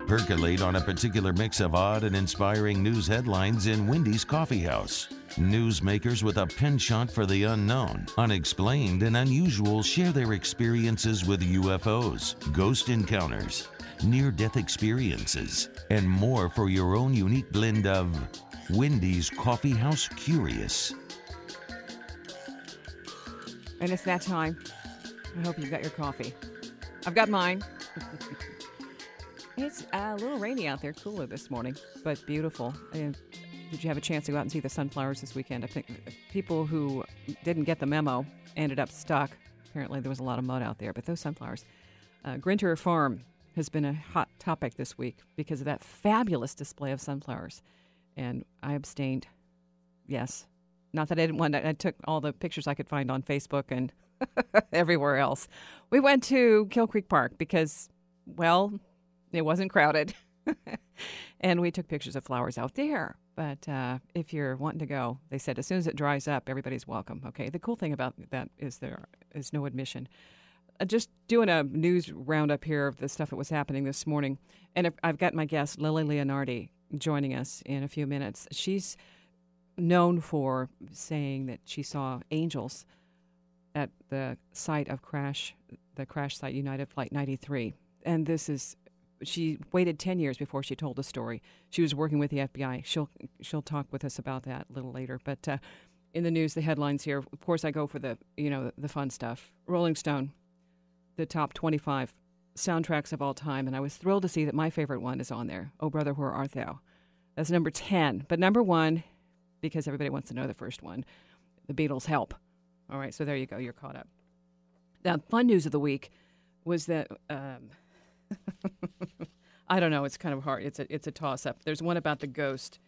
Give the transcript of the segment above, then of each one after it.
Percolate on a particular mix of odd and inspiring news headlines in Wendy's Coffee House. Newsmakers with a penchant for the unknown, unexplained, and unusual share their experiences with UFOs, ghost encounters, near-death experiences, and more for your own unique blend of Wendy's Coffee House Curious. And it's that time. I hope you've got your coffee. I've got mine. It's a little rainy out there, cooler this morning, but beautiful. And did you have a chance to go out and see the sunflowers this weekend? I think people who didn't get the memo ended up stuck. Apparently there was a lot of mud out there, but those sunflowers. Grinter Farm has been a hot topic this week because of that fabulous display of sunflowers. And I abstained. Yes. Not that I didn't want to. I took all the pictures I could find on Facebook and everywhere else. We went to Kill Creek Park because, well, it wasn't crowded. And we took pictures of flowers out there. But if you're wanting to go, they said as soon as it dries up, everybody's welcome. Okay. The cool thing about that is there is no admission. Just doing a news roundup here of the stuff that was happening this morning. And I've got my guest, Lillie Leonardi, joining us in a few minutes. She's known for saying that she saw angels at the site of the crash site, United Flight 93. And she waited 10 years before she told the story. She was working with the FBI. She'll talk with us about that a little later. But in the news, the headlines here, of course, I go for the fun stuff. Rolling Stone, the top 25 soundtracks of all time. And I was thrilled to see that my favorite one is on there. Oh, Brother, Where Art Thou? That's number 10. But number 1, because everybody wants to know the first one, the Beatles' Help. All right, so there you go. You're caught up. Now, fun news of the week was that I don't know. It's kind of hard. It's a toss-up. There's one about the ghost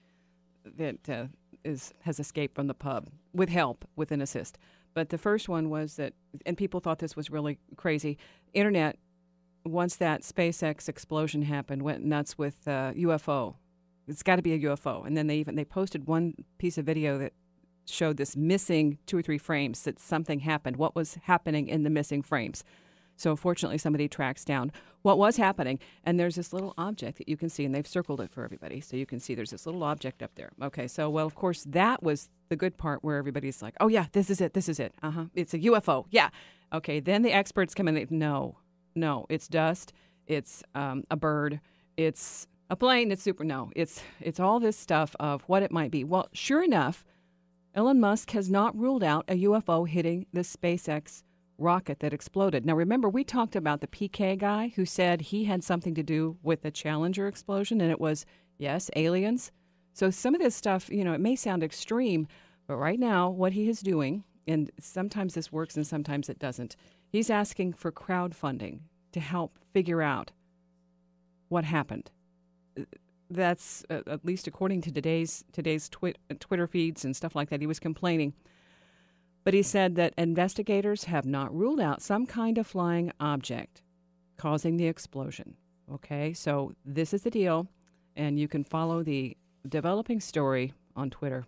that has escaped from the pub with help, with an assist. But the first one was that, and people thought this was really crazy. Internet, once that SpaceX explosion happened, went nuts with UFO. It's got to be a UFO. And then they posted one piece of video that showed this missing 2 or 3 frames, that something happened. What was happening in the missing frames? So fortunately, somebody tracks down what was happening. And there's this little object that you can see, and they've circled it for everybody. So you can see there's this little object up there. Okay, so, well, of course, that was the good part where everybody's like, oh, yeah, this is it. It's a UFO. Yeah. Okay, then the experts come in and no, it's dust. It's a bird. It's a plane. It's super. No, it's all this stuff of what it might be. Well, sure enough, Elon Musk has not ruled out a UFO hitting the SpaceX rocket that exploded. Now, remember, we talked about the PK guy who said he had something to do with the Challenger explosion, and it was, yes, aliens. So some of this stuff, it may sound extreme, but right now what he is doing, and sometimes this works and sometimes it doesn't, he's asking for crowdfunding to help figure out what happened. That's, at least according to today's Twitter feeds and stuff like that, he was complaining. But he said that investigators have not ruled out some kind of flying object causing the explosion. Okay, so this is the deal, and you can follow the developing story on Twitter.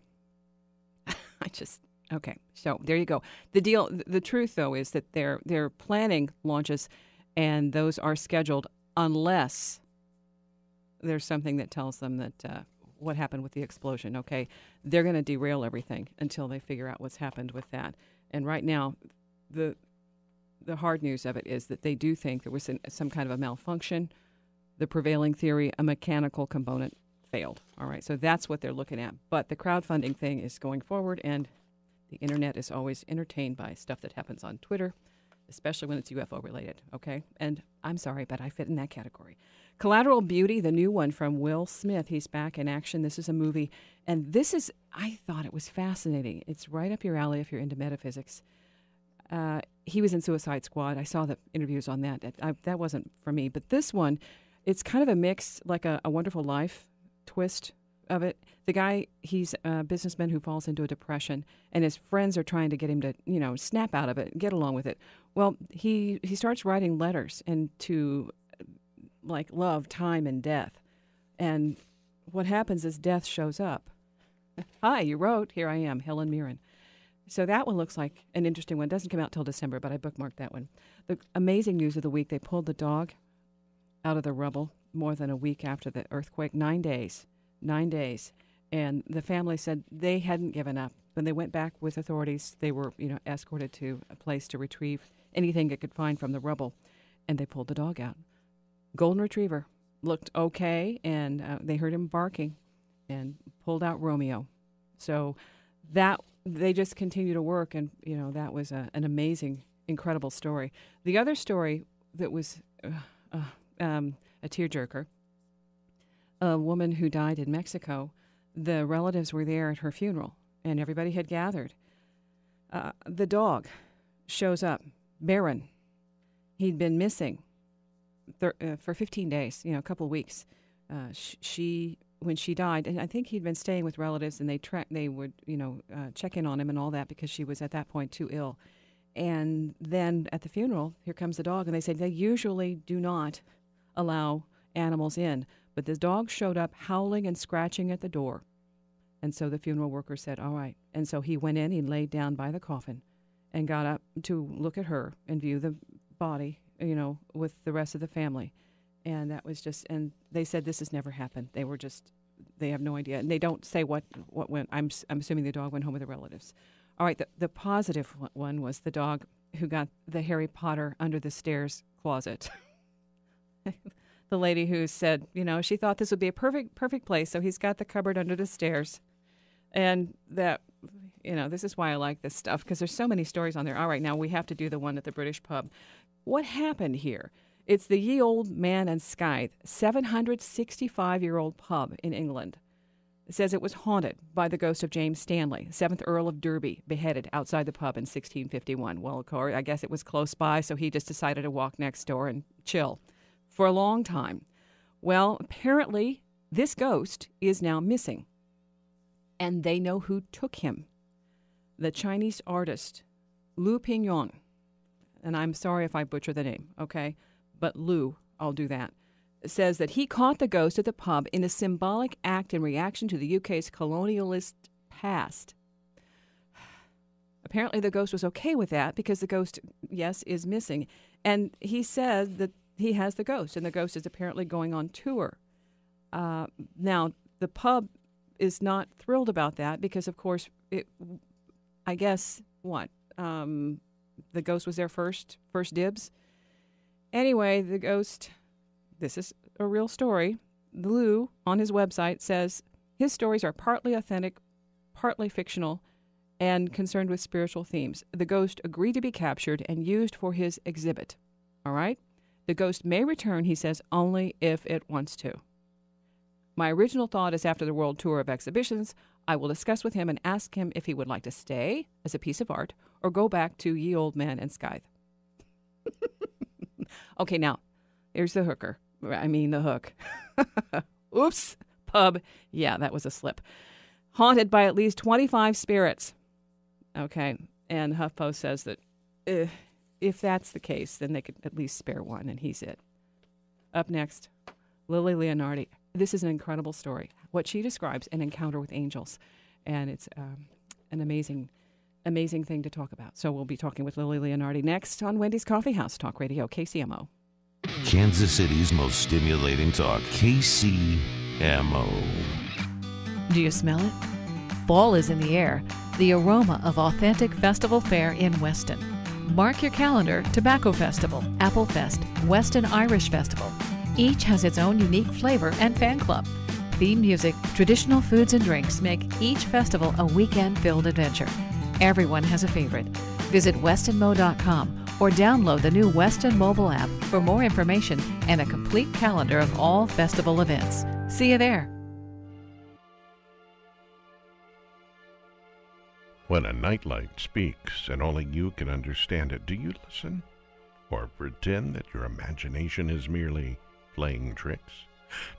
Okay, so there you go. The truth, though, is that they're planning launches, and those are scheduled unless there's something that tells them that what happened with the explosion, okay? They're going to derail everything until they figure out what's happened with that. And right now, the hard news of it is that they do think there was some kind of a malfunction. The prevailing theory, a mechanical component failed. All right, so that's what they're looking at. But the crowdfunding thing is going forward, and the internet is always entertained by stuff that happens on Twitter, especially when it's UFO related, okay? And I'm sorry, but I fit in that category. Collateral Beauty, the new one from Will Smith. He's back in action. This is a movie. And I thought it was fascinating. It's right up your alley if you're into metaphysics. He was in Suicide Squad. I saw the interviews on that. That wasn't for me. But this one, it's kind of a mix, like a Wonderful Life twist of it. The guy, he's a businessman who falls into a depression, and his friends are trying to get him to, snap out of it, get along with it. Well, he starts writing letters into like love, time, and death. And what happens is death shows up. Hi, you wrote. Here I am, Helen Mirren. So that one looks like an interesting one. It doesn't come out till December, but I bookmarked that one. The amazing news of the week, they pulled the dog out of the rubble. more than a week after the earthquake, 9 days. 9 days. And the family said they hadn't given up. When they went back with authorities, they were, escorted to a place to retrieve anything it could find from the rubble. And they pulled the dog out. Golden Retriever. Looked okay, and they heard him barking and pulled out Romeo. So that they just continue to work, and, that was an amazing, incredible story. The other story that was a tearjerker, a woman who died in Mexico, the relatives were there at her funeral, and everybody had gathered. The dog shows up, Baron. He'd been missing for 15 days, a couple of weeks. When she died, and I think he'd been staying with relatives, and they would, check in on him and all that because she was at that point too ill. And then at the funeral, here comes the dog, and they said they usually do not allow animals in, but this dog showed up howling and scratching at the door. And so the funeral worker said, all right. And so he went in, he laid down by the coffin and got up to look at her and view the body, with the rest of the family. And that was just, and they said this has never happened. They have no idea. And they don't say what went. I'm assuming the dog went home with the relatives. All right, the positive one was the dog who got the Harry Potter under the stairs closet. The lady who said, she thought this would be a perfect place, so he's got the cupboard under the stairs. And that, this is why I like this stuff, because there's so many stories on there. All right, now we have to do the one at the British pub. What happened here? It's the Ye Old Man and Scythe, 765-year-old pub in England. It says it was haunted by the ghost of James Stanley, 7th Earl of Derby, beheaded outside the pub in 1651. Well, of course, I guess it was close by, so he just decided to walk next door and chill for a long time. Well, apparently, this ghost is now missing, and they know who took him. The Chinese artist, Lu Pingyong, and I'm sorry if I butcher the name, okay? But Lu, I'll do that, says that he caught the ghost at the pub in a symbolic act in reaction to the UK's colonialist past. Apparently the ghost was okay with that because the ghost, yes, is missing. And he said that he has the ghost, and the ghost is apparently going on tour. Now, the pub is not thrilled about that because, of course, the ghost was their first dibs. Anyway, the ghost, this is a real story. Lou, on his website, says his stories are partly authentic, partly fictional, and concerned with spiritual themes. The ghost agreed to be captured and used for his exhibit. All right? The ghost may return, he says, only if it wants to. My original thought is after the world tour of exhibitions, I will discuss with him and ask him if he would like to stay as a piece of art or go back to Ye Old Man and Scythe. Okay, now, here's the hook. Oops, pub. Yeah, that was a slip. Haunted by at least 25 spirits. Okay, and HuffPost says that if that's the case, then they could at least spare one, and he's it. Up next, Lillie Leonardi. This is an incredible story. What she describes, an encounter with angels, and it's an amazing thing to talk about. So we'll be talking with Lillie Leonardi next on Wendy's Coffee House, Talk Radio, KCMO. Kansas City's most stimulating talk, KCMO. Do you smell it? Fall is in the air. The aroma of authentic festival fare in Weston. Mark your calendar, Tobacco Festival, Apple Fest, Weston Irish Festival. Each has its own unique flavor and fan club. Theme music, traditional foods and drinks make each festival a weekend-filled adventure. Everyone has a favorite. Visit westonmo.com or download the new Weston mobile app for more information and a complete calendar of all festival events. See you there. When a nightlight speaks and only you can understand it, do you listen? Or pretend that your imagination is merely playing tricks?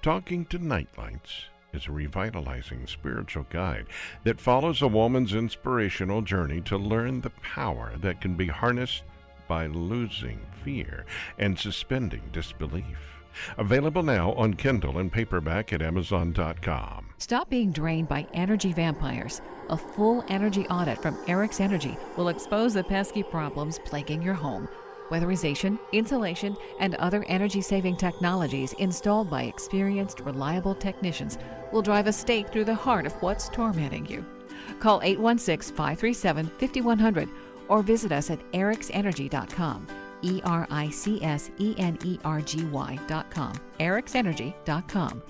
Talking to Nightlights is a revitalizing spiritual guide that follows a woman's inspirational journey to learn the power that can be harnessed by losing fear and suspending disbelief. Available now on Kindle and paperback at Amazon.com. Stop being drained by energy vampires. A full energy audit from Eric's Energy will expose the pesky problems plaguing your home. weatherization, insulation, and other energy-saving technologies installed by experienced, reliable technicians will drive a stake through the heart of what's tormenting you. Call 816-537-5100 or visit us at ericsenergy.com. ERICSENERGY.com. ericsenergy.com.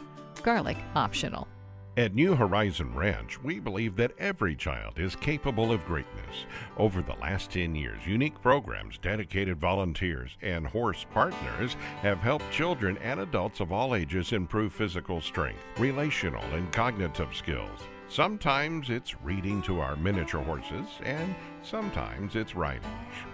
Garlic optional. At New Horizon Ranch, we believe that every child is capable of greatness. Over the last 10 years, unique programs, dedicated volunteers, and horse partners have helped children and adults of all ages improve physical strength, relational, and cognitive skills. Sometimes it's reading to our miniature horses, and sometimes it's riding.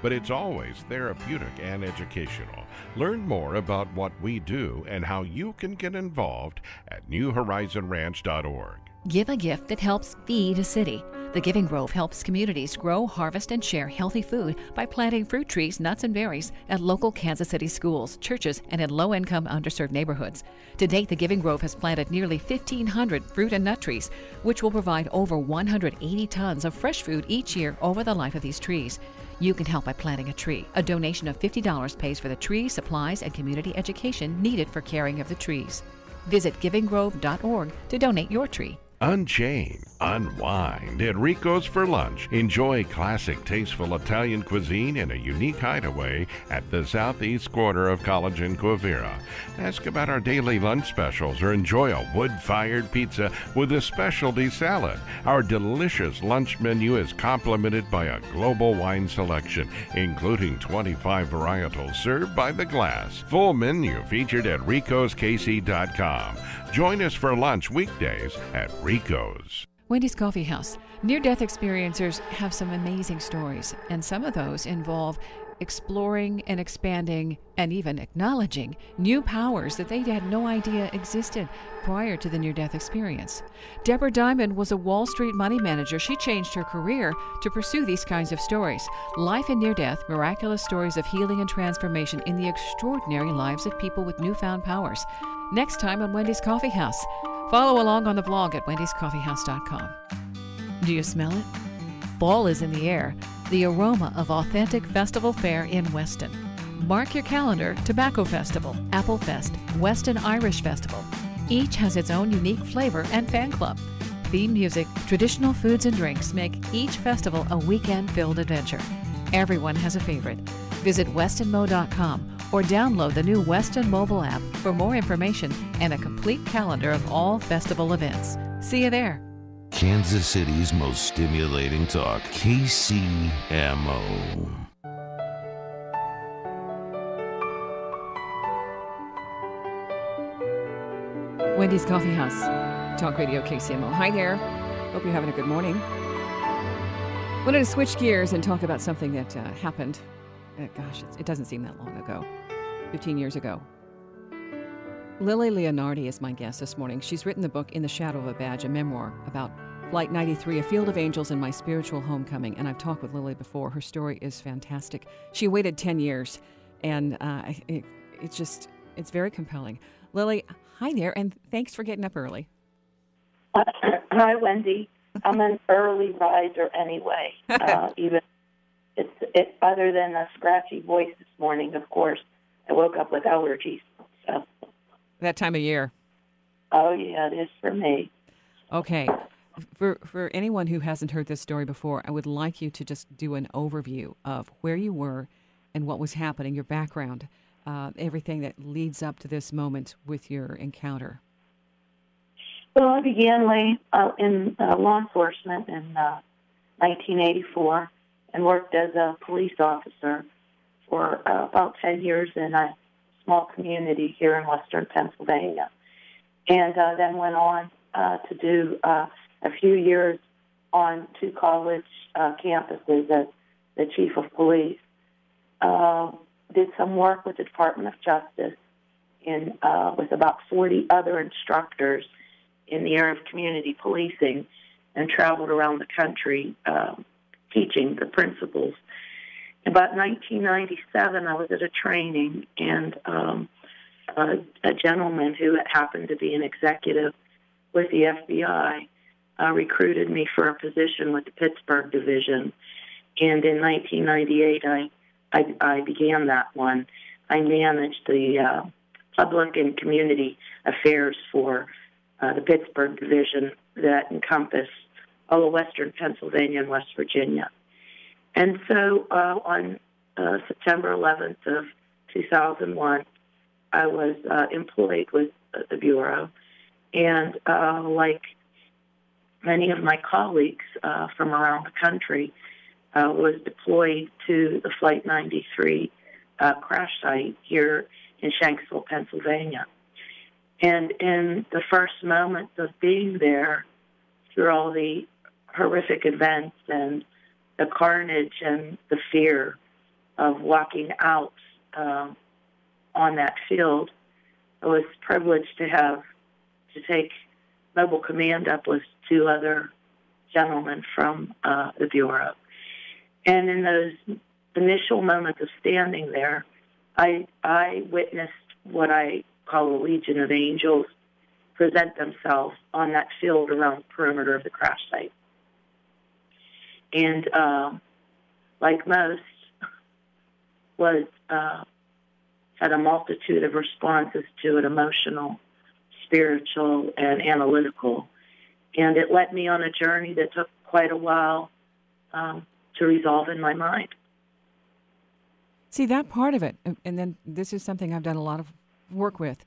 But it's always therapeutic and educational. Learn more about what we do and how you can get involved at newhorizonranch.org. Give a gift that helps feed a city. The Giving Grove helps communities grow, harvest, and share healthy food by planting fruit trees, nuts, and berries at local Kansas City schools, churches, and in low-income, underserved neighborhoods. To date, the Giving Grove has planted nearly 1,500 fruit and nut trees, which will provide over 180 tons of fresh food each year over the life of these trees. You can help by planting a tree. A donation of $50 pays for the tree, supplies, and community education needed for caring of the trees. Visit givinggrove.org to donate your tree. Unchain, unwind at Rico's for lunch. Enjoy classic, tasteful Italian cuisine in a unique hideaway at the southeast quarter of College and Quivira. Ask about our daily lunch specials or enjoy a wood-fired pizza with a specialty salad. Our delicious lunch menu is complemented by a global wine selection, including 25 varietals served by the glass. Full menu featured at ricoskc.com. Join us for lunch weekdays at Rico's. Wendy's Coffee House. Near-death experiencers have some amazing stories, and some of those involve exploring and expanding and even acknowledging new powers that they had no idea existed prior to the near-death experience. Deborah Diamond was a Wall Street money manager. She changed her career to pursue these kinds of stories. Life in near-death, miraculous stories of healing and transformation in the extraordinary lives of people with newfound powers. Next time on Wendy's Coffee House. Follow along on the blog at wendyscoffeehouse.com. Do you smell it? Fall is in the air. The aroma of authentic festival fare in Weston. Mark your calendar: Tobacco Festival, Apple Fest, Weston Irish Festival. Each has its own unique flavor and fan club. Theme music, traditional foods and drinks make each festival a weekend-filled adventure. Everyone has a favorite. Visit westonmo.com or download the new Weston mobile app for more information and a complete calendar of all festival events. See you there. Kansas City's most stimulating talk, KCMO. Wendy's Coffee House, Talk Radio KCMO. Hi there. Hope you're having a good morning. Wanted to switch gears and talk about something that happened. It doesn't seem that long ago, 15 years ago. Lillie Leonardi is my guest this morning. She's written the book In the Shadow of a Badge, a memoir about Flight 93, A Field of Angels and My Spiritual Homecoming. And I've talked with Lillie before. Her story is fantastic. She waited 10 years, and it's very compelling. Lillie, hi there, and thanks for getting up early. Hi, Wendy. I'm an early riser anyway, even other than a scratchy voice this morning, of course. I woke up with allergies. So. That time of year. Oh, yeah, it is for me. Okay. For anyone who hasn't heard this story before, I would like you to just do an overview of where you were and what was happening, your background, everything that leads up to this moment with your encounter. Well, I began in law enforcement in 1984 and worked as a police officer for about 10 years in a small community here in western Pennsylvania. And then went on to do a few years on two college campuses as the chief of police. Did some work with the Department of Justice with about 40 other instructors in the area of community policing, and traveled around the country teaching the principles. About 1997, I was at a training, and a gentleman who happened to be an executive with the FBI recruited me for a position with the Pittsburgh division. And in 1998, I I began that one. I managed the public and community affairs for the Pittsburgh division that encompassed all of western Pennsylvania and West Virginia. And so on September 11th of 2001, I was employed with the Bureau. And like many of my colleagues from around the country, was deployed to the Flight 93 crash site here in Shanksville, Pennsylvania. And in the first moments of being there, through all the horrific events and the carnage and the fear of walking out on that field, I was privileged to take Mobile Command up with two other gentlemen from the Bureau. And in those initial moments of standing there, I witnessed what I call a legion of angels present themselves on that field around the perimeter of the crash site. And like most, had a multitude of responses to it, emotional, spiritual, and analytical. And it led me on a journey that took quite a while to resolve in my mind. See, that part of it, and then this is something I've done a lot of work with,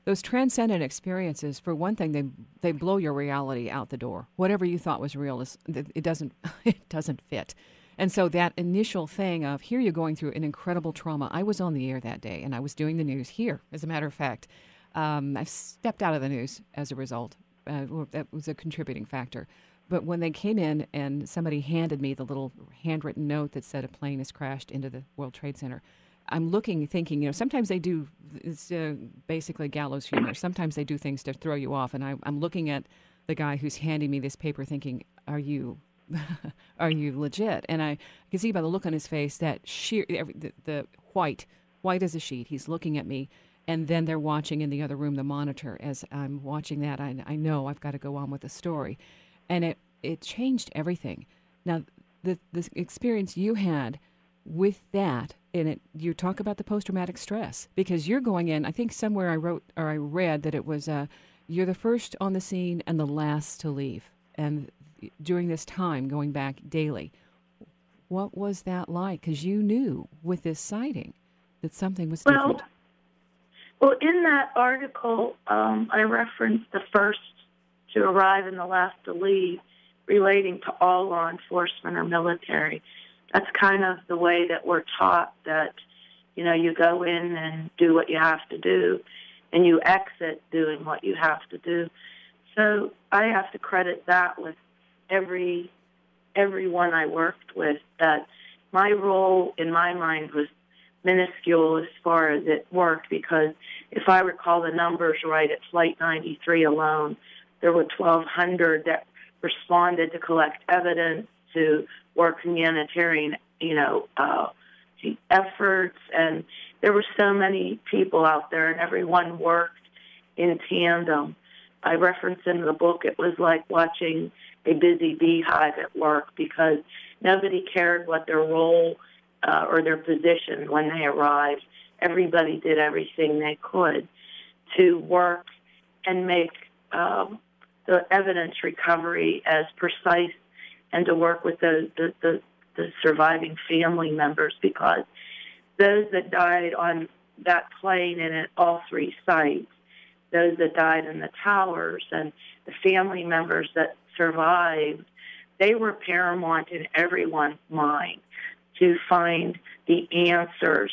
those transcendent experiences, for one thing, they blow your reality out the door. Whatever you thought was real, it doesn't fit. And so that initial thing of, here you're going through an incredible trauma. I was on the air that day, and I was doing the news here, as a matter of fact. I've stepped out of the news as a result. That was a contributing factor. But when they came in and somebody handed me the little handwritten note that said a plane has crashed into the World Trade Center, I'm looking, thinking, sometimes they do, it's basically gallows humor. Sometimes they do things to throw you off. And I'm looking at the guy who's handing me this paper thinking, are you legit? And I can see by the look on his face that the white as a sheet. He's looking at me. And then they're watching in the other room, the monitor. As I'm watching that, I know I've got to go on with the story. And it changed everything. Now, the experience you had with that, and you talk about the post-traumatic stress, because you're going in, I think somewhere I read that it was you're the first on the scene and the last to leave. And during this time, going back daily, what was that like? Because you knew with this sighting that something was different. Well, in that article, I referenced the first to arrive and the last to leave, relating to all law enforcement or military. That's kind of the way that we're taught, that, you go in and do what you have to do, and you exit doing what you have to do. So I have to credit that with everyone I worked with, that my role in my mind was minuscule as far as it worked, because if I recall the numbers right, at Flight 93 alone, there were 1,200 that responded to collect evidence, to work humanitarian, efforts, and there were so many people out there, and everyone worked in tandem. I referenced in the book, it was like watching a busy beehive at work, because nobody cared what their role or their position when they arrived. Everybody did everything they could to work and make the evidence recovery as precise, and to work with the surviving family members, because those that died on that plane and at all three sites, those that died in the towers, and the family members that survived, they were paramount in everyone's mind to find the answers.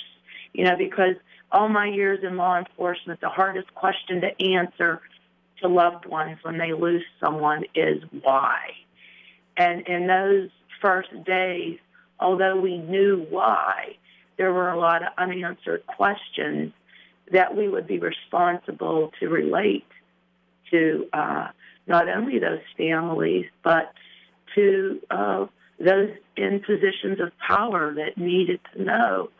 Because all my years in law enforcement, the hardest question to answer to loved ones when they lose someone is why. And in those first days, although we knew why, there were a lot of unanswered questions that we would be responsible to relate to not only those families, but to those in positions of power that needed to know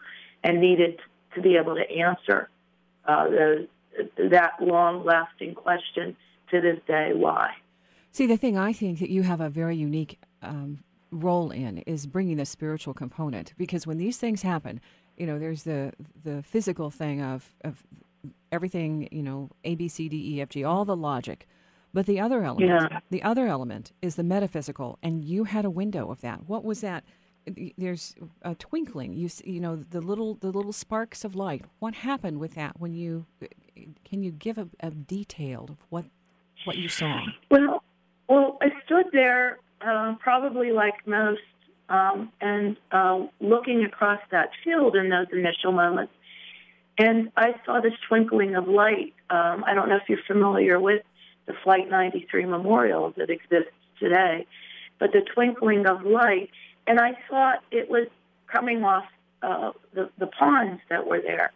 and needed to be able to answer that long-lasting question to this day, why. See, the thing, I think that you have a very unique role in is bringing the spiritual component, because when these things happen, there's the physical thing of everything, A, B, C, D, E, F, G, all the logic. But the other element is the metaphysical, and you had a window of that. What was that? There's a twinkling. The little sparks of light. What happened with that when you? Can you give a detail of what you saw? Well, I stood there probably like most, and looking across that field in those initial moments, and I saw this twinkling of light. I don't know if you're familiar with the Flight 93 memorial that exists today, but the twinkling of light, and I thought it was coming off the ponds that were there,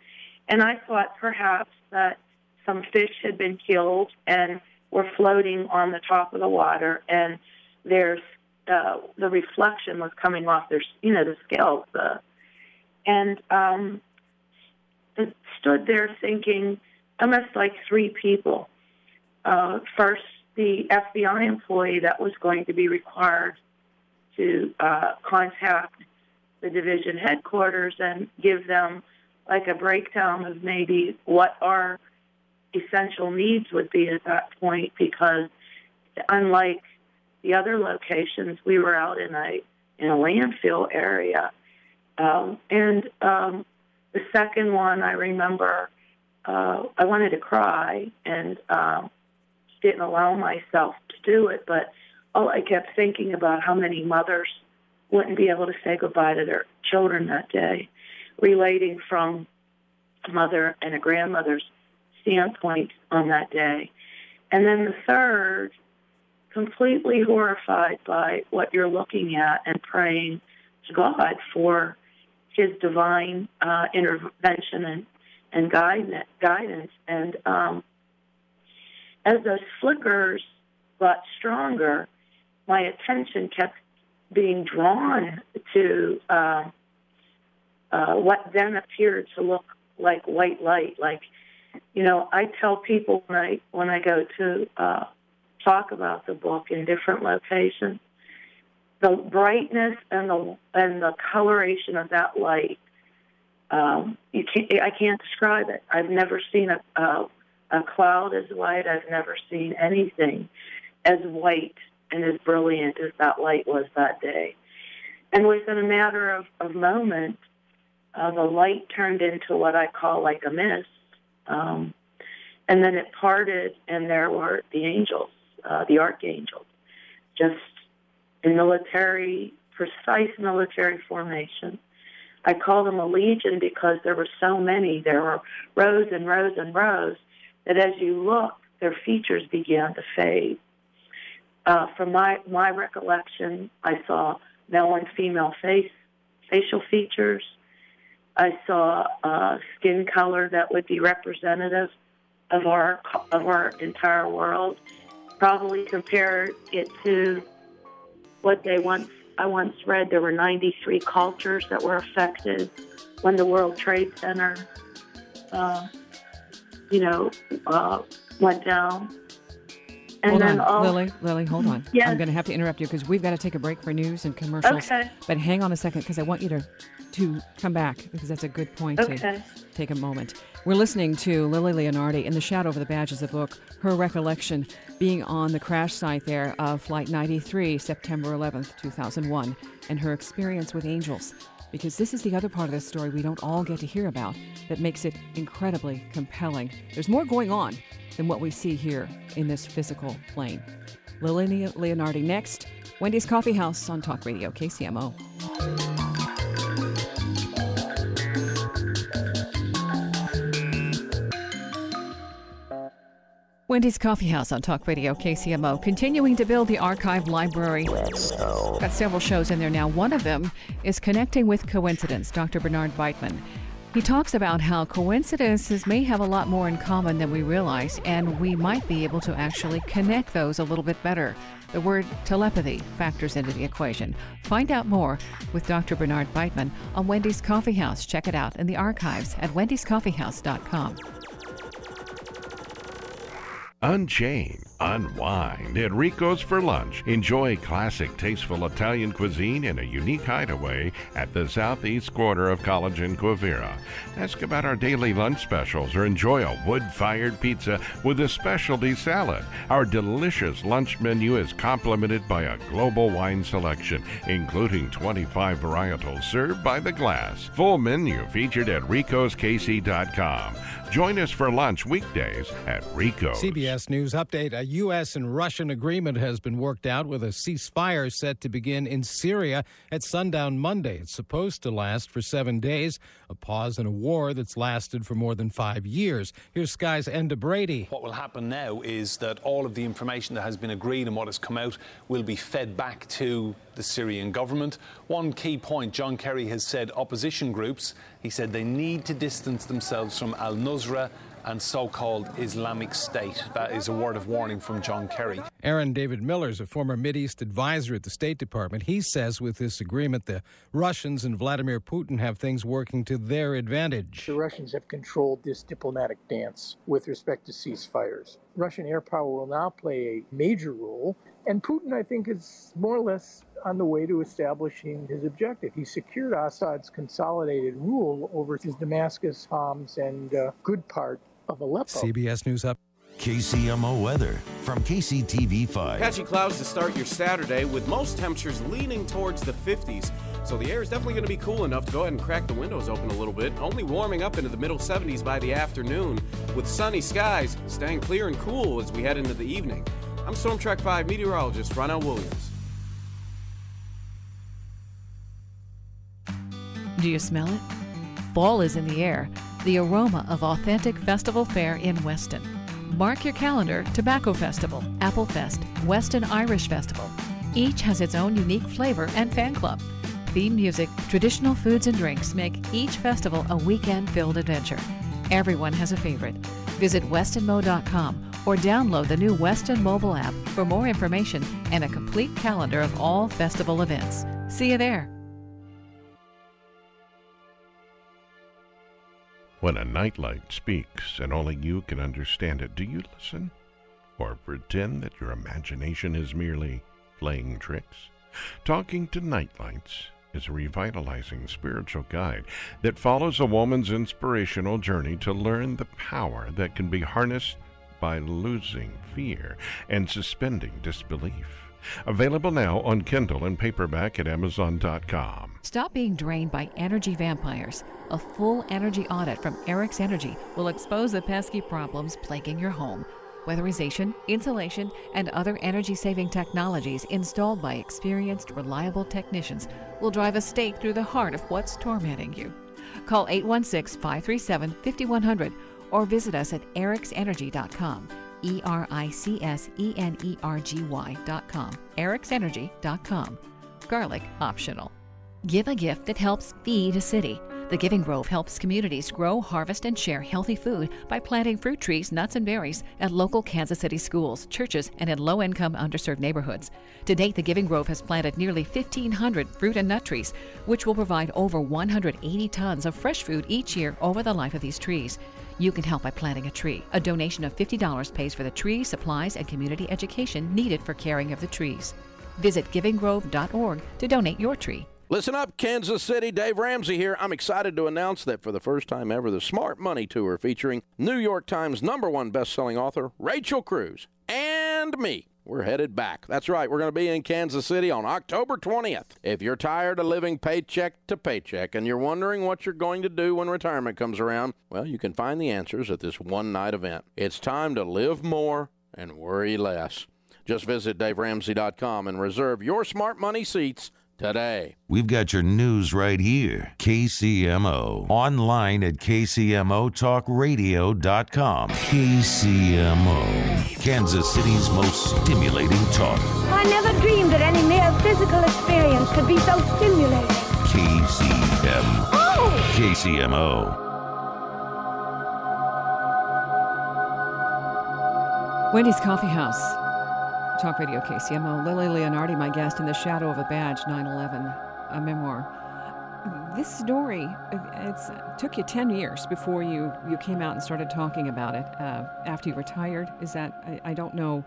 and I thought perhaps that some fish had been killed and were floating on the top of the water, and there's the reflection was coming off their, the scales, and I stood there thinking, almost like three people. First, the FBI employee that was going to be required to contact the division headquarters and give them like a breakdown of maybe what our essential needs would be at that point, because unlike the other locations, we were out in a landfill area. And the second one, I remember, I wanted to cry and didn't allow myself to do it, but I kept thinking about how many mothers wouldn't be able to say goodbye to their children that day, relating from a mother and a grandmother's standpoint on that day. And then the third, completely horrified by what you're looking at and praying to God for his divine intervention and guidance. And as those flickers got stronger, my attention kept being drawn to what then appeared to look like white light. Like, I tell people when I go to talk about the book in different locations, the brightness and the coloration of that light, I can't describe it. I've never seen a cloud as white. I've never seen anything as white and as brilliant as that light was that day. And within a matter of moments, the light turned into what I call like a mist, and then it parted, and there were the angels, the archangels, just in precise military formation. I call them a legion because there were so many. There were rows and rows and rows that as you look, their features began to fade. From my recollection, I saw male and female facial features. I saw skin color that would be representative of our entire world. Probably compared it to what I once read. There were 93 cultures that were affected when the World Trade Center, went down. And hold on, Lily, hold on. Yes. I'm going to have to interrupt you because we've got to take a break for news and commercials. Okay. But hang on a second, because I want you to come back, because that's a good point to take a moment. We're listening to Lillie Leonardi in The Shadow Over the Badges, the book, her recollection being on the crash site there of Flight 93, September 11th, 2001, and her experience with angels. Because this is the other part of the story we don't all get to hear about that makes it incredibly compelling. There's more going on than what we see here in this physical plane. Lillie Leonardi next. Wendy's Coffee House on Talk Radio KCMO. Wendy's Coffee House on Talk Radio KCMO, continuing to build the archive library. Got several shows in there now. One of them is Connecting with Coincidence, Dr. Bernard Beitman. He talks about how coincidences may have a lot more in common than we realize, and we might be able to actually connect those a little bit better. The word telepathy factors into the equation. Find out more with Dr. Bernard Beitman on Wendy's Coffee House. Check it out in the archives at wendyscoffeehouse.com. Unchained Unwind at Rico's for lunch. Enjoy classic, tasteful Italian cuisine in a unique hideaway at the southeast quarter of College and Quivira. Ask about our daily lunch specials or enjoy a wood-fired pizza with a specialty salad. Our delicious lunch menu is complemented by a global wine selection, including 25 varietals served by the glass. Full menu featured at ricoskc.com. Join us for lunch weekdays at Rico's. CBS News update. A U.S. and Russian agreement has been worked out with a ceasefire set to begin in Syria at sundown Monday. It's supposed to last for 7 days, a pause in a war that's lasted for more than 5 years. Here's Sky's Enda Brady. What will happen now is that all of the information that has been agreed and what has come out will be fed back to the Syrian government. One key point, John Kerry has said opposition groups, he said they need to distance themselves from al-Nusra and so-called Islamic State. That is a word of warning from John Kerry. Aaron David Miller is a former Mideast advisor at the State Department. He says with this agreement, the Russians and Vladimir Putin have things working to their advantage. The Russians have controlled this diplomatic dance with respect to ceasefires. Russian air power will now play a major role, and Putin, I think, is more or less on the way to establishing his objective. He secured Assad's consolidated rule over his Damascus, Homs, and good part of Aleppo. CBS News up. KCMO weather from KCTV5. Patchy clouds to start your Saturday with most temperatures leaning towards the 50s. So the air is definitely going to be cool enough to go ahead and crack the windows open a little bit. Only warming up into the middle 70s by the afternoon with sunny skies staying clear and cool as we head into the evening. I'm Storm Track 5 meteorologist Ronald Williams. Do you smell it? Fall is in the air, the aroma of authentic festival fare in Weston. Mark your calendar: Tobacco Festival, Apple Fest, Weston Irish Festival. Each has its own unique flavor and fan club. Theme music, traditional foods and drinks make each festival a weekend-filled adventure. Everyone has a favorite. Visit westonmo.com or download the new Weston mobile app for more information and a complete calendar of all festival events. See you there. When a nightlight speaks and only you can understand it, do you listen? Or pretend that your imagination is merely playing tricks? Talking to Nightlights is a revitalizing spiritual guide that follows a woman's inspirational journey to learn the power that can be harnessed by losing fear and suspending disbelief. Available now on Kindle and paperback at Amazon.com. Stop being drained by energy vampires. A full energy audit from Eric's Energy will expose the pesky problems plaguing your home. Weatherization, insulation, and other energy-saving technologies installed by experienced, reliable technicians will drive a stake through the heart of what's tormenting you. Call 816-537-5100 or visit us at ericsenergy.com. ERICSENERGY.com. ericsenergy.com. Garlic optional. Give a gift that helps feed a city. The Giving Grove helps communities grow, harvest, and share healthy food by planting fruit trees, nuts, and berries at local Kansas City schools, churches, and in low-income, underserved neighborhoods. To date, the Giving Grove has planted nearly 1,500 fruit and nut trees, which will provide over 180 tons of fresh food each year over the life of these trees. You can help by planting a tree. A donation of $50 pays for the tree, supplies, and community education needed for caring of the trees. Visit givinggrove.org to donate your tree. Listen up, Kansas City. Dave Ramsey here. I'm excited to announce that for the first time ever, the Smart Money Tour featuring New York Times #1 best-selling author Rachel Cruz and me. We're headed back. That's right. We're going to be in Kansas City on October 20th. If you're tired of living paycheck to paycheck and you're wondering what you're going to do when retirement comes around, well, you can find the answers at this one-night event. It's time to live more and worry less. Just visit DaveRamsey.com and reserve your Smart Money seats today. We've got your news right here. KCMO. Online at KCMOTalkRadio.com. KCMO. Kansas City's most stimulating talk. I never dreamed that any mere physical experience could be so stimulating. KCMO. Oh! KCMO. Wendy's Coffee House. Talk Radio KCMO. Lillie Leonardi, my guest in The Shadow of a Badge, 9/11, a memoir. This story, it took you 10 years before you came out and started talking about it after you retired. Is that, I don't know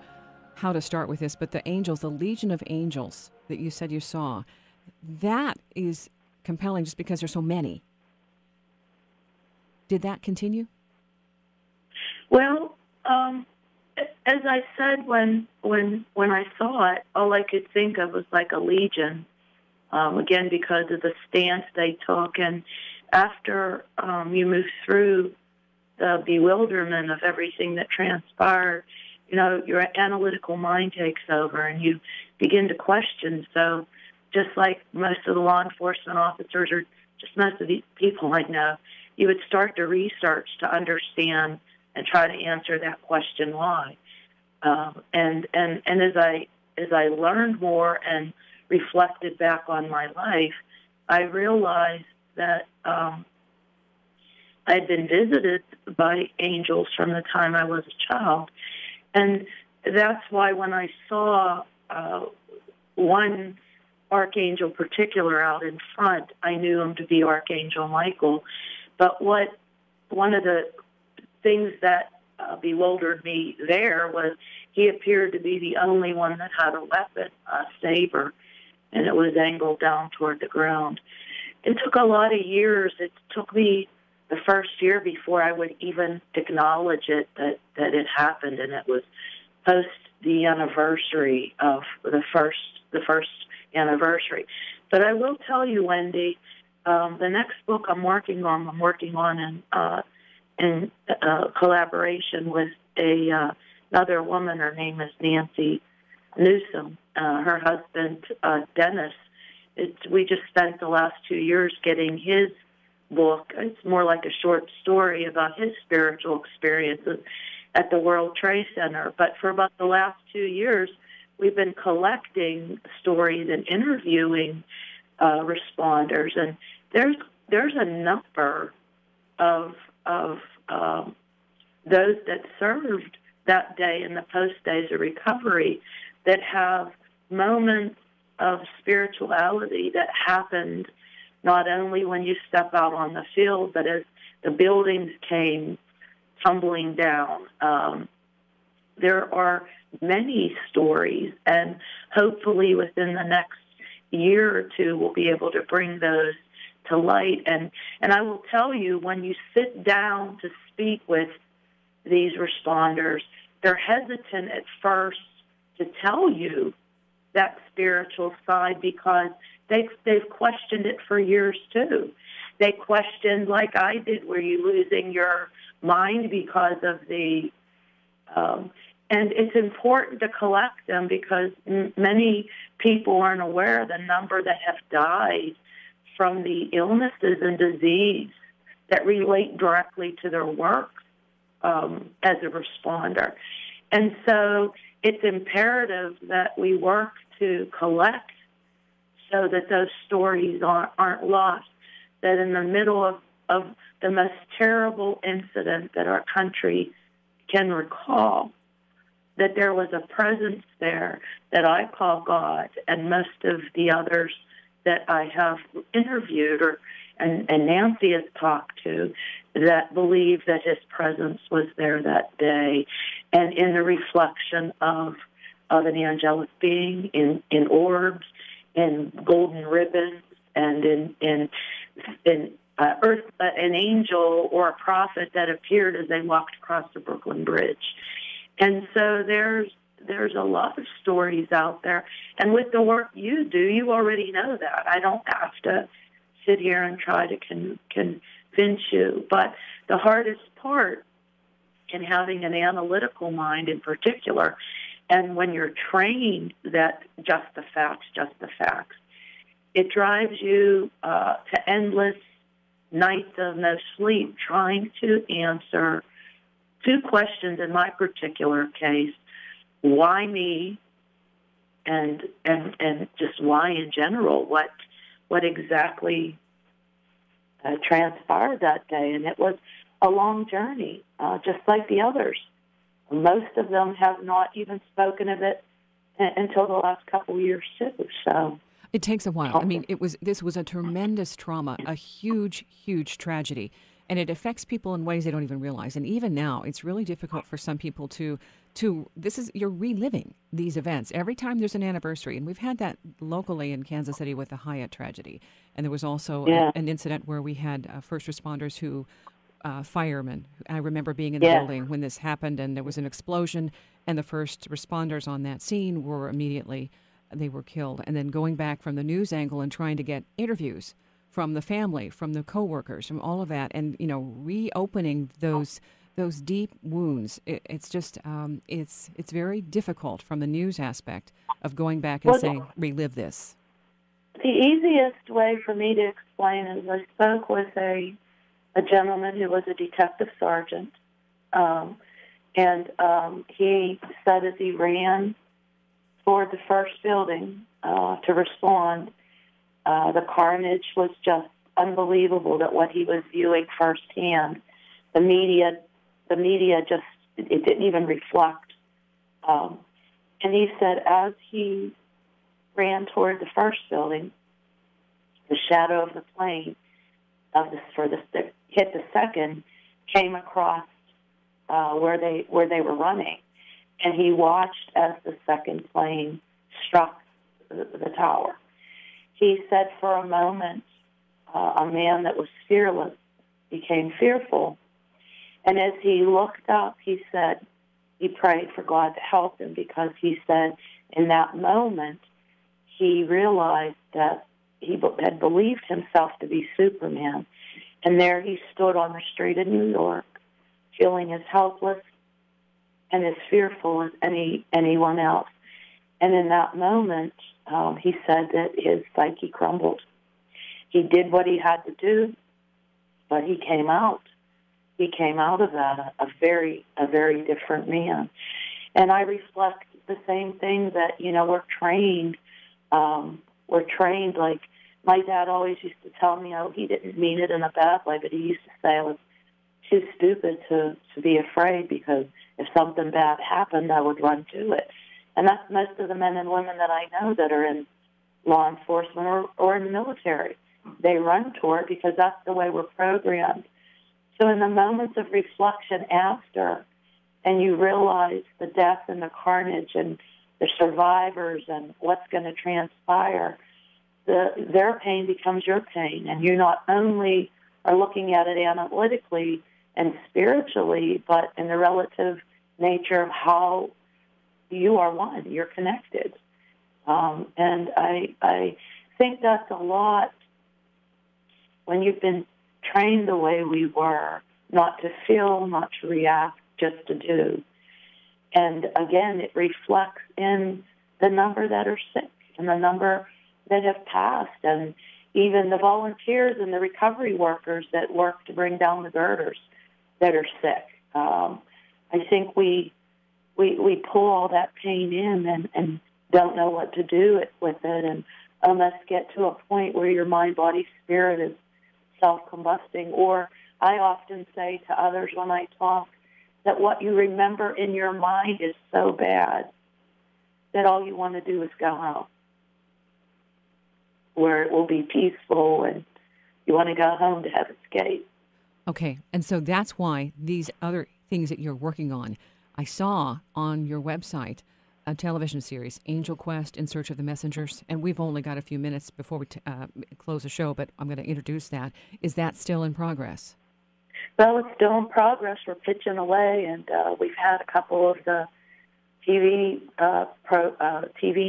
how to start with this, but the angels, the Legion of Angels that you said you saw, that is compelling just because there's so many. Did that continue? Well, as I said, when I saw it, all I could think of was like a legion. Again, because of the stance they took, and after you move through the bewilderment of everything that transpired, your analytical mind takes over, and you begin to question. So, just like most of the law enforcement officers, or just most of the people I know, you would start to research to understand and try to answer that question why. And as I learned more and reflected back on my life, I realized that I had been visited by angels from the time I was a child. And that's why when I saw one archangel particular out in front, I knew him to be Archangel Michael. But one of the things that bewildered me there was he appeared to be the only one that had a weapon, a saber, and it was angled down toward the ground. It took a lot of years. It took me the first year before I would even acknowledge it, that it happened, and it was post the anniversary of the first anniversary. But I will tell you, Wendy, the next book I'm working on in collaboration with another woman. Her name is Nancy Newsom. Her husband, Dennis. We just spent the last 2 years getting his book. It's more like a short story about his spiritual experiences at the World Trade Center. But for about the last 2 years, we've been collecting stories and interviewing responders. And there's a number of those that served that day in the post days of recovery that have moments of spirituality that happened not only when you step out on the field, but as the buildings came tumbling down. There are many stories, and hopefully within the next year or two, we'll be able to bring those to light. And I will tell you, when you sit down to speak with these responders, they're hesitant at first to tell you that spiritual side because they've questioned it for years too. They questioned, like I did, were you losing your mind because of the... and it's important to collect them because many people aren't aware of the number that have died from the illnesses and disease that relate directly to their work as a responder. And so it's imperative that we work to collect so that those stories aren't lost, that in the middle of the most terrible incident that our country can recall, that there was a presence there that I call God, and most of the others that I have interviewed and Nancy has talked to, that believe that his presence was there that day, and in the reflection of an angelic being, in orbs, in golden ribbons, and in earth, an angel or a prophet that appeared as they walked across the Brooklyn Bridge. And so there's a lot of stories out there. And with the work you do, you already know that. I don't have to sit here and try to convince you. But the hardest part in having an analytical mind in particular, and when you're trained that just the facts, it drives you to endless nights of no sleep trying to answer two questions in my particular case: why me, and just why in general? What exactly transpired that day? And it was a long journey, just like the others. Most of them have not even spoken of it until the last couple of years too. So it takes a while. I mean, this was a tremendous trauma, a huge, huge tragedy. And it affects people in ways they don't even realize. And even now, it's really difficult for some people to you're reliving these events every time there's an anniversary, and we've had that locally in Kansas City with the Hyatt tragedy, and there was also an incident where we had first responders who firemen. I remember being in the building when this happened, and there was an explosion, and the first responders on that scene were they were killed, and then going back from the news angle and trying to get interviews from the family, from the coworkers, from all of that, and reopening those deep wounds. It's just it's very difficult from the news aspect of going back and saying, relive this. The easiest way for me to explain is I spoke with a gentleman who was a detective sergeant, and he said as he ran toward the first building to respond, the carnage was just unbelievable, that what he was viewing firsthand. The media just, it didn't even reflect. And he said as he ran toward the first building, the shadow of the plane hit the second, came across where they were running, and he watched as the second plane struck the tower. He said for a moment, a man that was fearless became fearful. And as he looked up, he said he prayed for God to help him, because he said in that moment he realized that he had believed himself to be Superman. And there he stood on the street in New York, feeling as helpless and as fearful as anyone else. And in that moment, he said that his psyche crumbled. He did what he had to do, but he came out. He came out of that a very different man. And I reflect the same thing that, we're trained. We're trained, like my dad always used to tell me, he didn't mean it in a bad way, but he used to say I was too stupid to be afraid, because if something bad happened, I would run to it. And that's most of the men and women that I know that are in law enforcement or in the military. They run toward it because that's the way we're programmed. So in the moments of reflection after, and you realize the death and the carnage and the survivors and what's going to transpire, their pain becomes your pain. And you not only are looking at it analytically and spiritually, but in the relative nature of how you are one, you're connected. And I think that's a lot when you've been trained the way we were, not to feel, not to react, just to do. And again, it reflects in the number that are sick and the number that have passed, and even the volunteers and the recovery workers that work to bring down the girders that are sick. I think we pull all that pain in and don't know what to do with it, and almost get to a point where your mind, body, spirit is self-combusting. Or I often say to others when I talk that what you remember in your mind is so bad that all you want to do is go home, where it will be peaceful, and you want to go home to Heaven's Gate. Okay, and so that's why these other things that you're working on, I saw on your website a television series, Angel Quest, In Search of the Messengers, and we've only got a few minutes before we close the show, but I'm going to introduce that. Is that still in progress? Well, it's still in progress. We're pitching away, and we've had a couple of the TV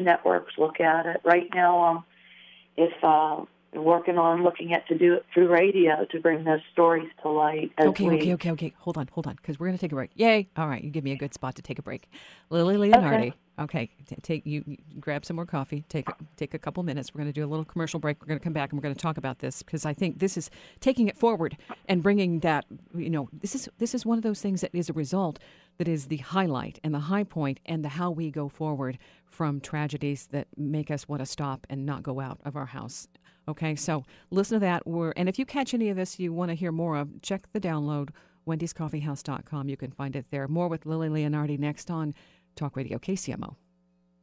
networks look at it. Right now, working on looking at to do it through radio to bring those stories to light. Okay. Hold on, because we're going to take a break. Yay! All right, you give me a good spot to take a break. Lillie Leonardi. Okay, you grab some more coffee. Take a couple minutes. We're going to do a little commercial break. We're going to come back and we're going to talk about this, because I think this is taking it forward and bringing that. This is one of those things that is a result that is the highlight and the high point and the how we go forward from tragedies that make us want to stop and not go out of our house. Okay, so listen to that. And if you catch any of this you want to hear more of, check the download, wendyscoffeehouse.com. You can find it there. More with Lillie Leonardi next on Talk Radio KCMO.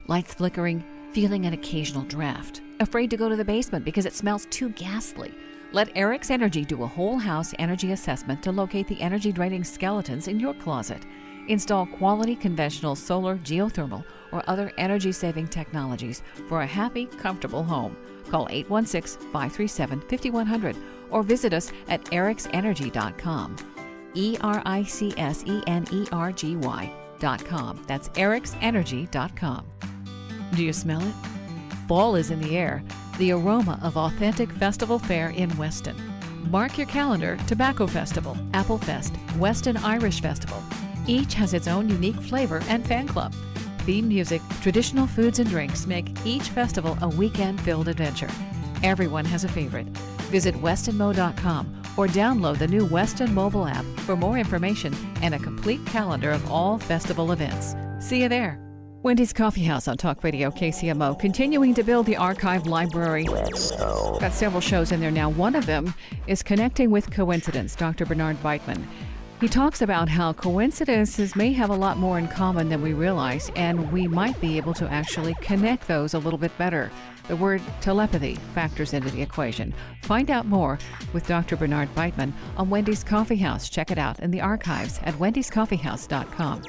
Lights flickering, feeling an occasional draft, afraid to go to the basement because it smells too ghastly. Let Eric's Energy do a whole house energy assessment to locate the energy draining skeletons in your closet. Install quality conventional solar, geothermal, or other energy-saving technologies for a happy, comfortable home. Call 816-537-5100 or visit us at ericsenergy.com. ERICSENERGY.com. That's ericsenergy.com. Do you smell it? Fall is in the air. The aroma of authentic festival fare in Weston. Mark your calendar: Tobacco Festival, Apple Fest, Weston Irish Festival. Each has its own unique flavor and fan club. Theme music, traditional foods and drinks make each festival a weekend-filled adventure. Everyone has a favorite. Visit westonmo.com or download the new Weston mobile app for more information and a complete calendar of all festival events. See you there. Wendy's Coffee House on Talk Radio KCMO, continuing to build the archive library. Got several shows in there now. One of them is Connecting with Coincidence, Dr. Bernard Beitman. He talks about how coincidences may have a lot more in common than we realize, and we might be able to actually connect those a little bit better. The word telepathy factors into the equation. Find out more with Dr. Bernard Beitman on Wendy's Coffee House. Check it out in the archives at wendyscoffeehouse.com.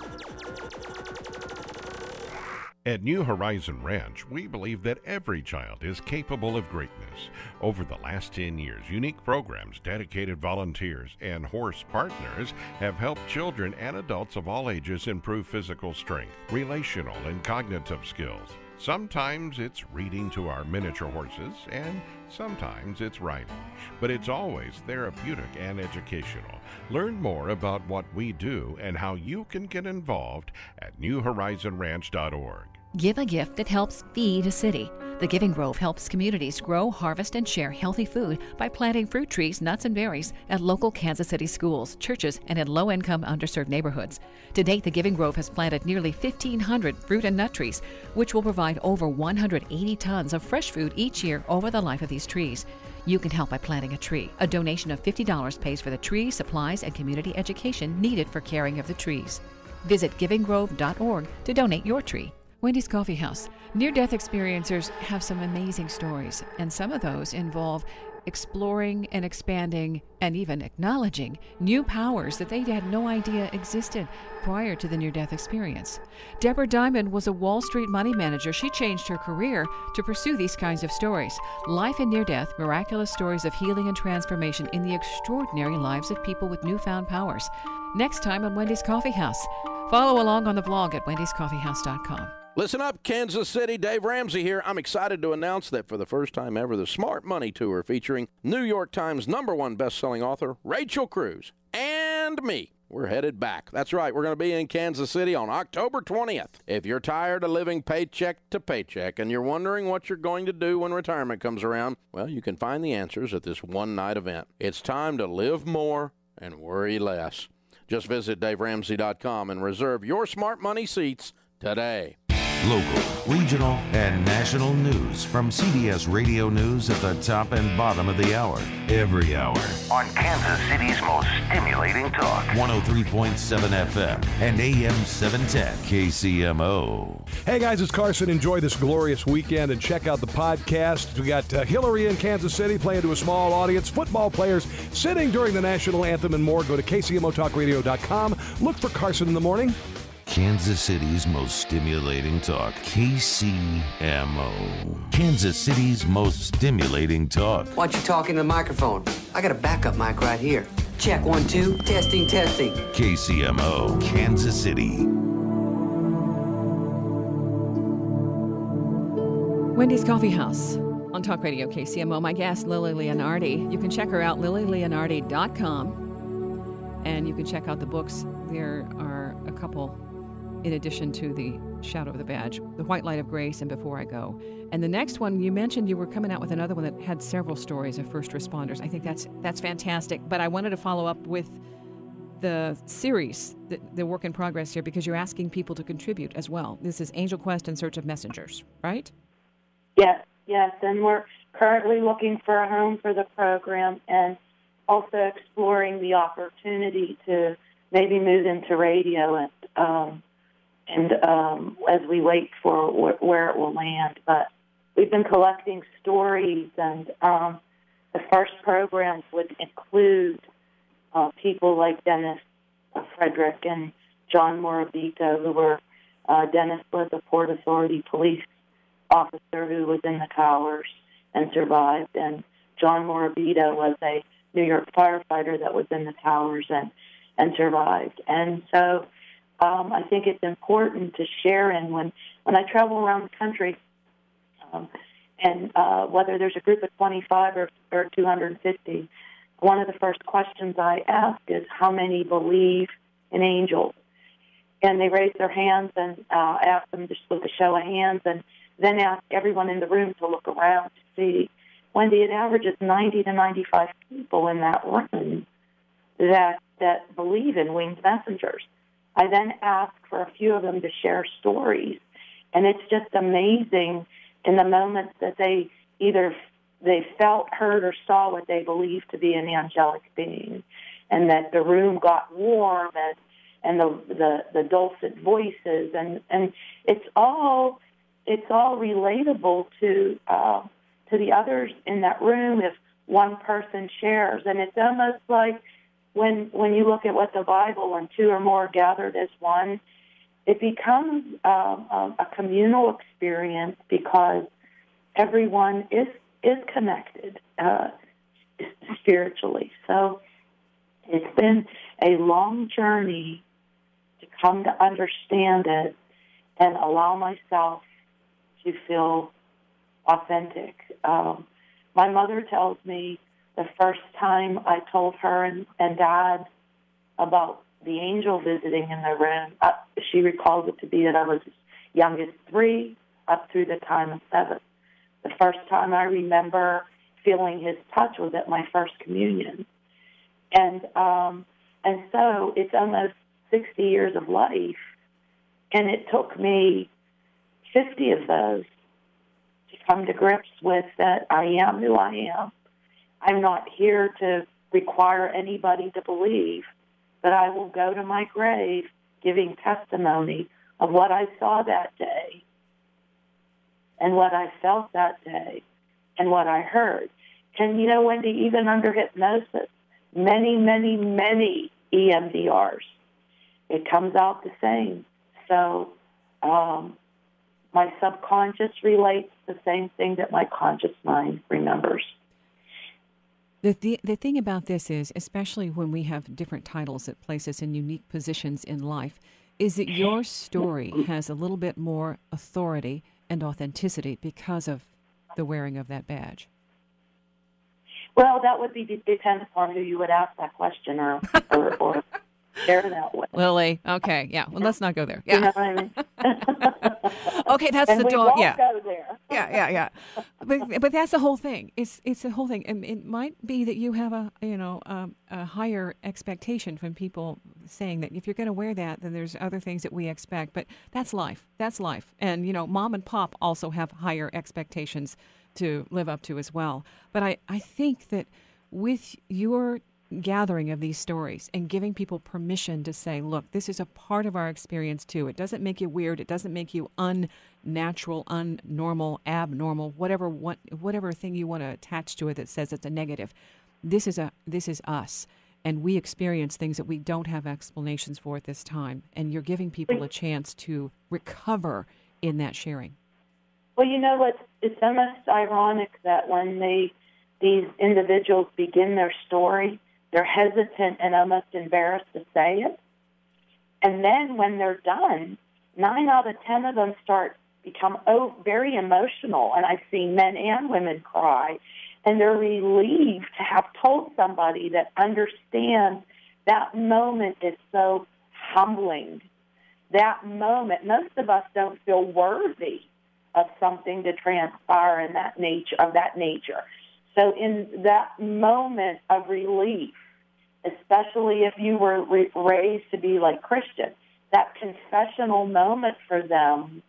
At New Horizon Ranch, we believe that every child is capable of greatness. Over the last 10 years, unique programs, dedicated volunteers, and horse partners have helped children and adults of all ages improve physical strength, relational and cognitive skills. Sometimes it's reading to our miniature horses, and sometimes it's riding. But it's always therapeutic and educational. Learn more about what we do and how you can get involved at newhorizonranch.org. Give a gift that helps feed a city. The Giving Grove helps communities grow, harvest, and share healthy food by planting fruit trees, nuts, and berries at local Kansas City schools, churches, and in low-income, underserved neighborhoods. To date, the Giving Grove has planted nearly 1,500 fruit and nut trees, which will provide over 180 tons of fresh food each year over the life of these trees. You can help by planting a tree. A donation of $50 pays for the tree, supplies, and community education needed for caring of the trees. Visit givinggrove.org to donate your tree. Wendy's Coffee House. Near-death experiencers have some amazing stories, and some of those involve exploring and expanding and even acknowledging new powers that they had no idea existed prior to the near-death experience. Deborah Diamond was a Wall Street money manager. She changed her career to pursue these kinds of stories. Life in near-death, miraculous stories of healing and transformation in the extraordinary lives of people with newfound powers. Next time on Wendy's Coffee House. Follow along on the blog at wendyscoffeehouse.com. Listen up, Kansas City. Dave Ramsey here. I'm excited to announce that for the first time ever, the Smart Money Tour featuring New York Times #1 best-selling author Rachel Cruz and me. We're headed back. That's right. We're going to be in Kansas City on October 20th. If you're tired of living paycheck to paycheck and you're wondering what you're going to do when retirement comes around, well, you can find the answers at this one-night event. It's time to live more and worry less. Just visit DaveRamsey.com and reserve your Smart Money seats today. Local, regional, and national news from CBS Radio News at the top and bottom of the hour, every hour. On Kansas City's most stimulating talk, 103.7 FM and AM 710 KCMO. Hey guys, it's Carson. Enjoy this glorious weekend and check out the podcast. We got Hillary in Kansas City playing to a small audience, football players sitting during the national anthem and more. Go to KCMOTalkRadio.com. Look for Carson in the Morning. Kansas City's most stimulating talk, KCMO. Kansas City's most stimulating talk. Why don't you talk in the microphone? I got a backup mic right here. Check 1, 2, testing. KCMO, Kansas City. Wendy's Coffee House on Talk Radio KCMO. My guest, Lillie Leonardi. You can check her out, LillieLeonardi.com. And you can check out the books. There are a couple in addition to the Shadow of the Badge, The White Light of Grace, and Before I Go. And the next one, you mentioned you were coming out with another one that had several stories of first responders. I think that's fantastic. But I wanted to follow up with the series, the work in progress here, because you're asking people to contribute as well. This is Angel Quest in Search of Messengers, right? Yes. And we're currently looking for a home for the program and also exploring the opportunity to maybe move into radio and as we wait for where it will land. But we've been collecting stories, and the first programs would include people like Dennis Frederick and John Morabito, who were Dennis was a Port Authority police officer who was in the towers and survived, and John Morabito was a New York firefighter that was in the towers and survived. And so I think it's important to share in when I travel around the country, and whether there's a group of 25 or 250, one of the first questions I ask is how many believe in angels? And they raise their hands and ask them just with a show of hands, and then ask everyone in the room to look around to see. Wendy, it averages 90 to 95 people in that room that believe in winged messengers. I then ask for a few of them to share stories, and it's just amazing in the moments that they either they felt, heard, or saw what they believed to be an angelic being, and that the room got warm and the dulcet voices, and it's all relatable to the others in that room if one person shares. And it's almost like when you look at what the Bible, and two or more gathered as one, it becomes a communal experience because everyone is connected spiritually. So it's been a long journey to come to understand it and allow myself to feel authentic. My mother tells me the first time I told her and Dad about the angel visiting in the room, she recalls it to be that I was as young as 3 up through the time of 7. The first time I remember feeling his touch was at my first communion. And so it's almost 60 years of life, and it took me 50 of those to come to grips with that I am who I am. I'm not here to require anybody to believe, but I will go to my grave giving testimony of what I saw that day and what I felt that day and what I heard. And, you know, Wendy, even under hypnosis, many, many, many EMDRs, it comes out the same. So my subconscious relates the same thing that my conscious mind remembers. The thing about this is, especially when we have different titles that place us in unique positions in life, is that your story has a little bit more authority and authenticity because of the wearing of that badge. Well, that would depend upon who you would ask that question or share that with. Lillie, okay, yeah. Well, let's not go there. Yeah. You know what I mean? Okay, that's and the we dog. won't Yeah. go there. Yeah. But that's the whole thing. It's the whole thing, and it might be that you have a higher expectation from people saying that if you're going to wear that, then there's other things that we expect. But that's life. That's life. And Mom and Pop also have higher expectations to live up to as well. But I think that with your gathering of these stories and giving people permission to say, look, this is a part of our experience too. It doesn't make you weird. It doesn't make you unnatural, unnormal, abnormal, whatever thing you want to attach to it that says it's a negative. This is us, and we experience things that we don't have explanations for at this time. And you're giving people a chance to recover in that sharing. Well, you know what? It's almost ironic that when these individuals begin their story, they're hesitant and almost embarrassed to say it. And then when they're done, 9 out of 10 of them become very emotional. And I've seen men and women cry. And they're relieved to have told somebody that understands that moment is so humbling. That moment, most of us don't feel worthy of something to transpire in that nature. So in that moment of relief, especially if you were raised to be like Christians, that confessional moment for them,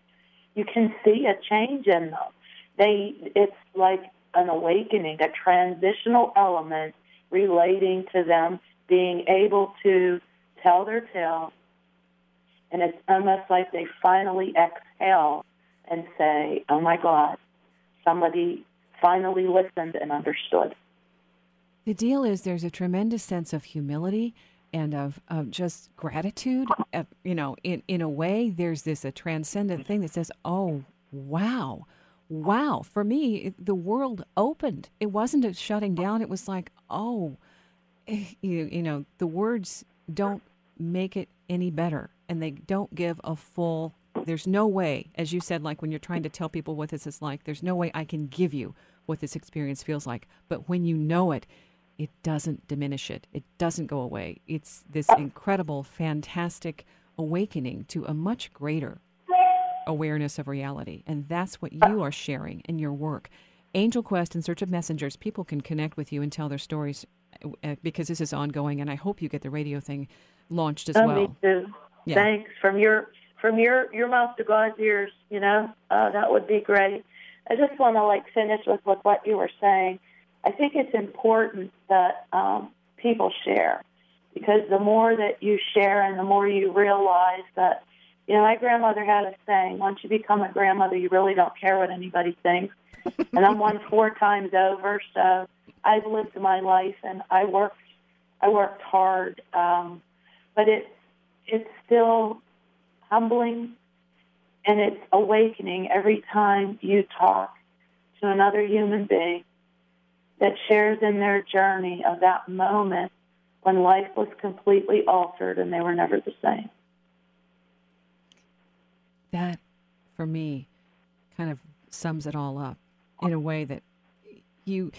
you can see a change in them. It's like an awakening, a transitional element relating to them being able to tell their tale, and it's almost like they finally exhale and say, oh my God, somebody finally listened and understood. The deal is there's a tremendous sense of humility and of just gratitude. You know, in a way, there's a transcendent thing that says, "Oh, wow." Wow. For me, the world opened. It wasn't a shutting down. It was like, oh, you know, the words don't make it any better, and they don't give a full, there's no way, as you said, like when you're trying to tell people what this is like, there's no way I can give you what this experience feels like. But when you know it, it doesn't diminish it. It doesn't go away. It's this incredible, fantastic awakening to a much greater awareness of reality. And that's what you are sharing in your work. Angel Quest, In Search of Messengers, people can connect with you and tell their stories because this is ongoing, and I hope you get the radio thing launched as well. Me too. Yeah. Thanks. From your mouth to God's ears, you know, that would be great. I just want to finish with what you were saying. I think it's important that people share, because the more that you share and the more you realize that, you know, my grandmother had a saying, once you become a grandmother, you really don't care what anybody thinks. And I'm one 4 times over, so I've lived my life and I worked hard. But it's still humbling, and it's awakening every time you talk to another human being that shares in their journey of that moment when life was completely altered and they were never the same. That, for me, kind of sums it all up in a way that you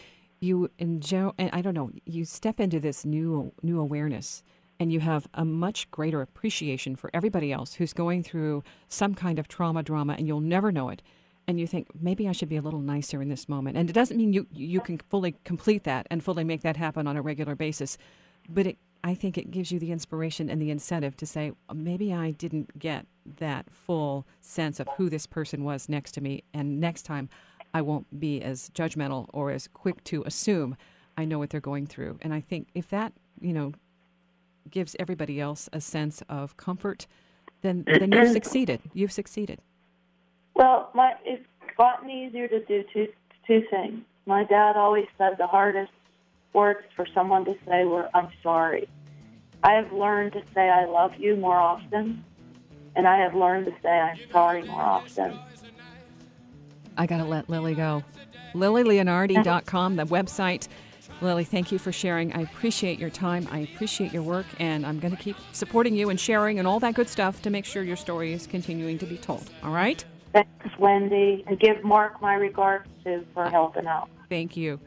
enjoy, and I don't know, you step into this new awareness, and you have a much greater appreciation for everybody else who's going through some kind of drama, and you'll never know it. And you think, maybe I should be a little nicer in this moment. And it doesn't mean you can fully complete that and fully make that happen on a regular basis. But I think it gives you the inspiration and the incentive to say, maybe I didn't get that full sense of who this person was next to me. And next time I won't be as judgmental or as quick to assume I know what they're going through. And I think if that, you know, gives everybody else a sense of comfort, then you've succeeded. You've succeeded. Well, it's gotten easier to do two things. My dad always said the hardest words for someone to say were, I'm sorry. I have learned to say I love you more often, and I have learned to say I'm sorry more often. I got to let Lillie go. LillieLeonardi.com, the website. Lillie, thank you for sharing. I appreciate your time. I appreciate your work, and I'm going to keep supporting you and sharing and all that good stuff to make sure your story is continuing to be told. All right? Thanks, Wendy. And give Mark my regards, too, for helping out. Thank you.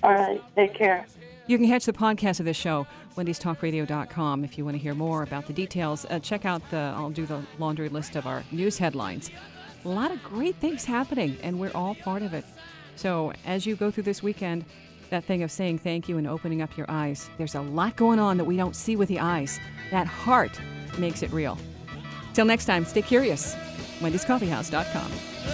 All right. Take care. You can catch the podcast of this show, wendystalkradio.com. If you want to hear more about the details, check out I'll do the laundry list of our news headlines. A lot of great things happening, and we're all part of it. So as you go through this weekend, that thing of saying thank you and opening up your eyes, there's a lot going on that we don't see with the eyes. That heart makes it real. Till next time, stay curious. Wendy'sCoffeehouse.com.